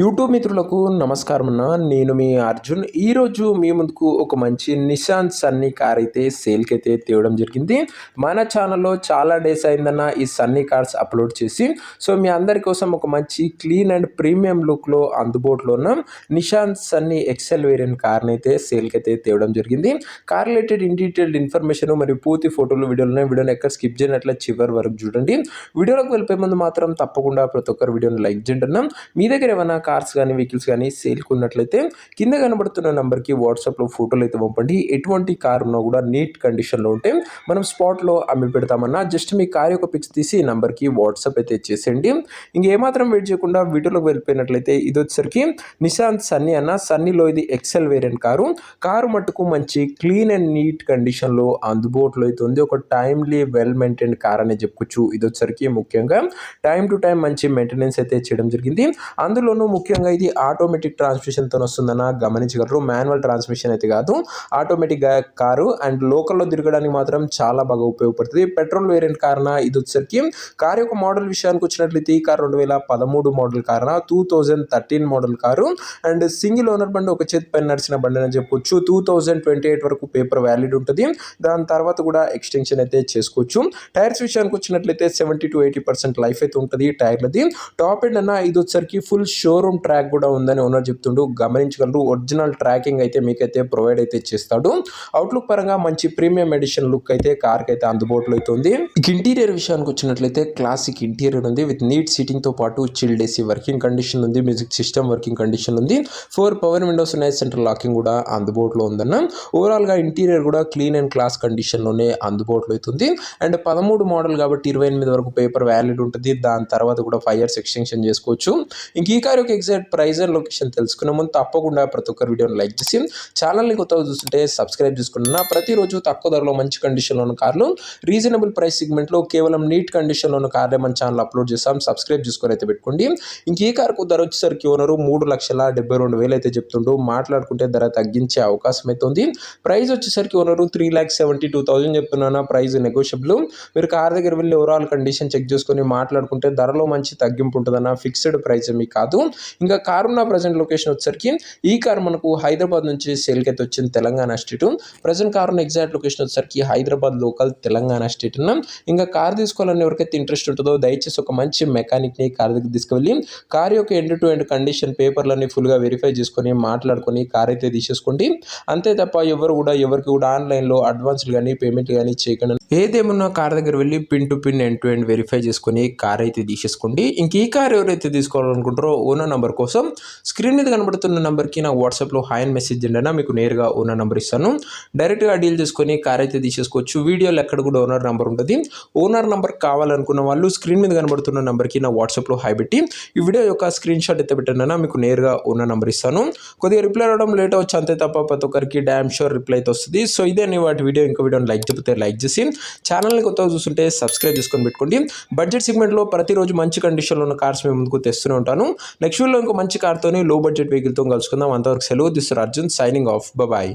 YouTube మిత్రులకు నమస్కారం అన్న. నేను మీ అర్జున్. ఈరోజు మీ ముందుకు ఒక మంచి నిసాన్ సన్నీ కార్ అయితే సేల్కి అయితే తేవడం జరిగింది. మన ఛానల్లో చాలా డేస్ అయిందన్న ఈ సన్నీ కార్స్ అప్లోడ్ చేసి. సో మీ అందరి కోసం ఒక మంచి క్లీన్ అండ్ ప్రీమియం లుక్లో అందుబాటులో ఉన్న నిసాన్ సన్నీ ఎక్సెల్ వేరియంట్ కార్ని అయితే సేల్కి అయితే తేవడం జరిగింది. Car related in detailed information మరియు పూర్తి ఫోటోలు వీడియోని ఎక్కడ స్కిప్ చేయనట్లే చివరి వరకు చూడండి. వీడియోలోకి వెళ్ళిపోయే ముందు మాత్రం తప్పకుండా ప్రతి ఒక్కరు వీడియోని లైక్ చేయండి అన్న. మీ దగ్గర ఏమైనా కార్స్ కానీ వెహికల్స్ కానీ సేల్కి ఉన్నట్లయితే కింద కనబడుతున్న నెంబర్కి వాట్సాప్లో ఫోటోలు అయితే పంపండి. ఎటువంటి కార్ ఉన్నా కూడా నీట్ కండిషన్లో ఉంటే మనం స్పాట్లో అమ్మి పెడతామన్నా. జస్ట్ మీ కార్ యొక్క పిక్స్ తీసి ఈ నెంబర్కి వాట్సాప్ అయితే చేసేయండి. ఇంకేమాత్రం వెయిట్ చేయకుండా వీడియోలోకి వెళ్ళిపోయినట్లయితే ఇది వచ్చేసరికి నిసాన్ సన్నీ అన్న. సన్నీలో ఇది ఎక్సెల్ వేరియంట్ కారు మట్టుకు మంచి క్లీన్ అండ్ నీట్ కండిషన్లో అందుబాటులో అయితే ఉంది. ఒక టైమ్లీ వెల్ మెయింటైన్ కార్ అనే చెప్పుకోవచ్చు. ఇది వచ్చేసరికి ముఖ్యంగా టైం టు టైం మంచి మెయింటెనెన్స్ అయితే చేయడం జరిగింది. అందులోనూ ముఖ్యంగా ఇది ఆటోమేటిక్ ట్రాన్స్మిషన్తో వస్తుందన్న గమనించగలరు. మాన్యువల్ ట్రాన్స్మిషన్ అయితే కాదు, ఆటోమేటిక్ కారు. అండ్ లోకల్లో తిరగడానికి మాత్రం చాలా బాగా ఉపయోగపడుతుంది. పెట్రోల్ వేరియంట్ కారణ ఇది వచ్చేసరికి కార్ యొక్క మోడల్ విషయానికి వచ్చినట్లయితే ఈ కార్ 2013 మోడల్ కారణ 2013 model car. And single owner బండి, ఒక చేతి పైన నడిచిన బండి అని చెప్పొచ్చు. 2028 వరకు పేపర్ వ్యాలిడ్ ఉంటుంది. దాని తర్వాత కూడా ఎక్స్టెన్షన్ అయితే చేసుకోవచ్చు. టైర్స్ విషయానికి వచ్చినట్లయితే 70 to 80% లైఫ్ అయితే ఉంటుంది టైర్లది. టాప్ ఎండ్ అన్న ఇది వచ్చేసరికి ఫుల్ షోరూమ్ ట్రాక్ కూడా ఉందని ఓనర్ చెప్తుండు. గమనించగలరు. ఒరిజినల్ ట్రాకింగ్ అయితే మీకైతే ప్రొవైడ్ అయితే చేస్తాడు. అవుట్లుక్ పరంగా మంచి ప్రీమియం ఎడిషన్ లుక్ అయితే కార్కి అయితే అందుబాటులో అయితే ఉంది. ఇంటీరియర్ విషయానికి వచ్చినట్లయితే క్లాసిక్ ఇంటీరియర్ ఉంది. విత్ నీట్ సీటింగ్ తో పాటు చిల్డ్ ఏసీ వర్కింగ్ కండిషన్ ఉంది. మ్యూజిక్ సిస్టమ్ వర్కింగ్ కండిషన్ ఉంది. 4 పవర్ విండోస్ ఉన్నాయి. సెంట్రల్ లాకింగ్ కూడా అందుబాటులో ఉందన్న. ఓవరాల్ గా ఇంటీరియర్ కూడా క్లీన్ అండ్ క్లాస్ కండిషన్ లోనే అందుబాటులో అవుతుంది. అండ్ 13 మోడల్ కాబట్టి 28 వరకు పేపర్ వ్యాలిడ్ ఉంటుంది. దాని తర్వాత కూడా 5 years ఎక్స్టెన్షన్ చేసుకోవచ్చు. ఇంక ఈ కార్ యొక్క ఎగ్జాక్ట్ ప్రైస్ అండ్ లొకేషన్ తెలుసుకునే ముందు తప్పకుండా ప్రతి ఒక్కరు వీడియోని లైక్ చేసి ఛానల్ని కొత్తగా చూస్తుంటే సబ్స్క్రైబ్ చేసుకున్నా. ప్రతిరోజు తక్కువ ధరలో మంచి కండిషన్లో ఉన్న కార్లు, రీజనబుల్ ప్రైస్ సెగ్మెంట్లో కేవలం నీట్ కండిషన్లో ఉన్న కార్లే మన ఛానల్ అప్లోడ్ చేస్తాం. సబ్స్క్రైబ్ చేసుకొని అయితే పెట్టుకోండి. ఇంక ఈ కార్కు ధర వచ్చేసరికి ఓనరు 3,72,000 అయితే చెప్తుంటూ మాట్లాడుకుంటే ధర తగ్గించే అవకాశం అయితే ఉంది. ప్రైస్ వచ్చేసరికి ఓనరు 3,72,000 చెప్తున్నాను. Price negotiable. మీరు కార్ దగ్గర వెళ్ళి ఓవరాల్ కండిషన్ చెక్ చేసుకొని మాట్లాడుకుంటే ధరలో మంచి తగ్గింపు ఉంటుందన్న. ఫిక్స్డ్ ప్రైస్ ఏమీ కాదు. ఇంకా కార్ ఉన్న ప్రజెంట్ లొకేషన్ వచ్చేసరికి ఈ కార్ మనకు హైదరాబాద్ నుంచి సేల్కి అయితే వచ్చింది. తెలంగాణ స్టేట్. ప్రజెంట్ కార్ ఉన్న ఎగ్జాక్ట్ లొకేషన్ వచ్చేసరికి హైదరాబాద్ లోకల్ తెలంగాణ స్టేట్. ఇంకా కార్ తీసుకోవాలని ఎవరికైతే ఇంట్రెస్ట్ ఉంటుందో దయచేసి ఒక మంచి మెకానిక్ని కార్ దగ్గర తీసుకువెళ్ళి కార్ యొక్క ఎండ్ టు ఎండ్ కండిషన్ పేపర్లన్నీ ఫుల్గా వెరిఫై చేసుకొని మాట్లాడుకొని కార్ అయితే తీసేసుకోండి. అంతే తప్ప ఎవరికి కూడా ఆన్లైన్లో అడ్వాన్స్లు కానీ పేమెంట్ కానీ చేయకుండా ఏదేమున్నా కార్ దగ్గర వెళ్ళి pin to pin end to end verify చేసుకొని కార్ అయితే తీసేసుకోండి. ఇంక ఈ కార్ ఎవరైతే తీసుకోవాలనుకుంటారో ఓనర్ నంబర్ కోసం స్క్రీన్ మీద కనబడుతున్న నెంబర్కి నాకు వాట్సాప్లో హాయ్ అని మెసేజ్ చేయండి. మీకు నేరుగా ఓనర్ నెంబర్ ఇస్తాను. డైరెక్ట్గా డీల్ చేసుకొని కార్ అయితే తీసేసుకోవచ్చు. వీడియోలో ఎక్కడ కూడా ఓనర్ నెంబర్ ఉంటుంది. ఓనర్ నెంబర్ కావాలనుకున్న వాళ్ళు స్క్రీన్ మీద కనబడుతున్న నెంబర్కి నా వాట్సాప్లో హాయ్ పెట్టి ఈ వీడియో యొక్క స్క్రీన్ షాట్ అయితే పెట్టండి. మీకు నేరుగా ఓనర్ నెంబర్ ఇస్తాను. కొద్దిగా రిప్లై రావడం లేట్ అవచ్చు అంతే తప్ప ప్రతి ఒక్కరికి డ్యామ్ షూర్ రిప్లై అయితే వస్తుంది. సో ఇదే వాటి వీడియో. ఇంకో వీడియోని లైక్ చెప్తే లైక్ చేసి ఛానల్ని కొత్తగా చూస్తుంటే సబ్స్క్రైబ్ చేసుకొని పెట్టుకోండి. బడ్జెట్ సెగ్మెంట్లో ప్రతిరోజు మంచి కండిషన్లో ఉన్న కార్స్ మేము ముందుకు తెస్తూనే ఉంటాను. నెక్స్ట్ వీడియోలో ఇంకో మంచి కార్తోని లో బడ్జెట్ వెహికల్తో కలుసుకుందాం. అంతవరకు సెలవు. This is Arjun signing off. Bye.